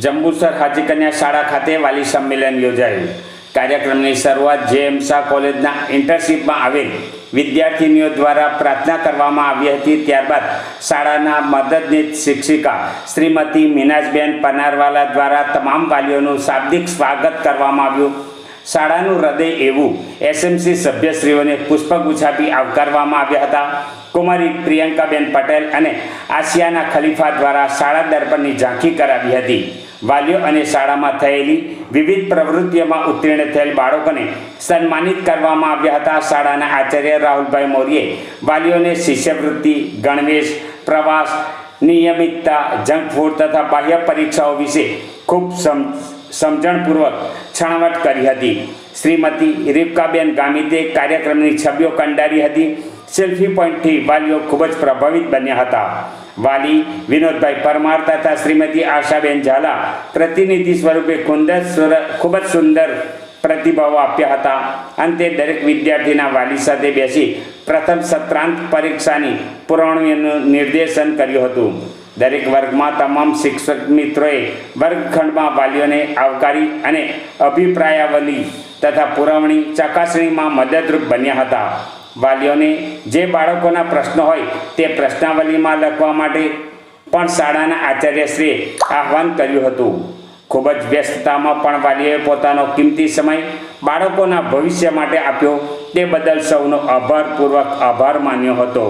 જંબુસર હાજી કન્યા શાળા ખાતે વાલી સંમેલન યોજાયું। કાર્યક્રમની શરૂઆત જેએમ શાહ કોલેજના ઇન્ટર્નશીપમાં આવેલ વિદ્યાર્થીનીઓ દ્વારા પ્રાર્થના કરવામાં આવી હતી। ત્યારબાદ શાળાના મદદનીશ શિક્ષિકા શ્રીમતી મીનાજબેન પનારવાલા દ્વારા તમામ વાલીઓનું શાબ્દિક સ્વાગત કરવામાં આવ્યું। શાળાનું હૃદય એવું એસએમસી સભ્યશ્રીઓને પુષ્પગુચ્છ આપી આવકારવામાં આવ્યા હતા। કુમારી પ્રિયંકાબેન પટેલ અને આસિયાના ખલીફા દ્વારા શાળા દર્પણની ઝાંખી કરાવી હતી। વાલીઓ અને શાળામાં થયેલી વિવિધ પ્રવૃત્તિઓમાં ઉત્તીર્ણ થયેલ બાળકોને સન્માનિત કરવામાં આવ્યા હતા। શાળાના આચાર્ય રાહુલભાઈ મૌર્યે વાલીઓને શિષ્યવૃત્તિ, ગણવેશ, પ્રવાસ, નિયમિતતા, જંક ફૂડ તથા બાહ્ય પરીક્ષાઓ વિશે ખૂબ સમજણપૂર્વક છણાવટ કરી હતી। શ્રીમતી રેબકાબેન ગામિતે કાર્યક્રમની છબીઓ કંડારી હતી। સેલ્ફી પોઈન્ટથી વાલીઓ ખૂબ જ પ્રભાવિત બન્યા હતા। વાલી વિનોદભાઈ પરમાર તથા શ્રીમતી આશાબેન ઝાલા પ્રતિનિધિ સ્વરૂપે ખૂબ જ સુંદર પ્રતિભાવો આપ્યા હતા। અંતે દરેક વિદ્યાર્થીના વાલી સાથે બેસી પ્રથમ સત્રાંત પરીક્ષાની પુરવણીનું નિર્દેશન કર્યું હતું। દરેક વર્ગમાં તમામ શિક્ષક મિત્રોએ વર્ગખંડમાં વાલીઓને આવકારી અને અભિપ્રાયાવલી તથા પુરવણી ચકાસણીમાં મદદરૂપ બન્યા હતા। વાલીઓને જે બાળકોના પ્રશ્નો હોય તે પ્રશ્નાવલીમાં લખવા માટે પણ શાળાના આચાર્યશ્રીએ આહ્વાન કર્યું હતું। ખૂબ જ વ્યસ્તતામાં પણ વાલીઓએ પોતાનો કિંમતી સમય બાળકોના ભવિષ્ય માટે આપ્યો, તે બદલ સૌનો આભારપૂર્વક આભાર માન્યો હતો।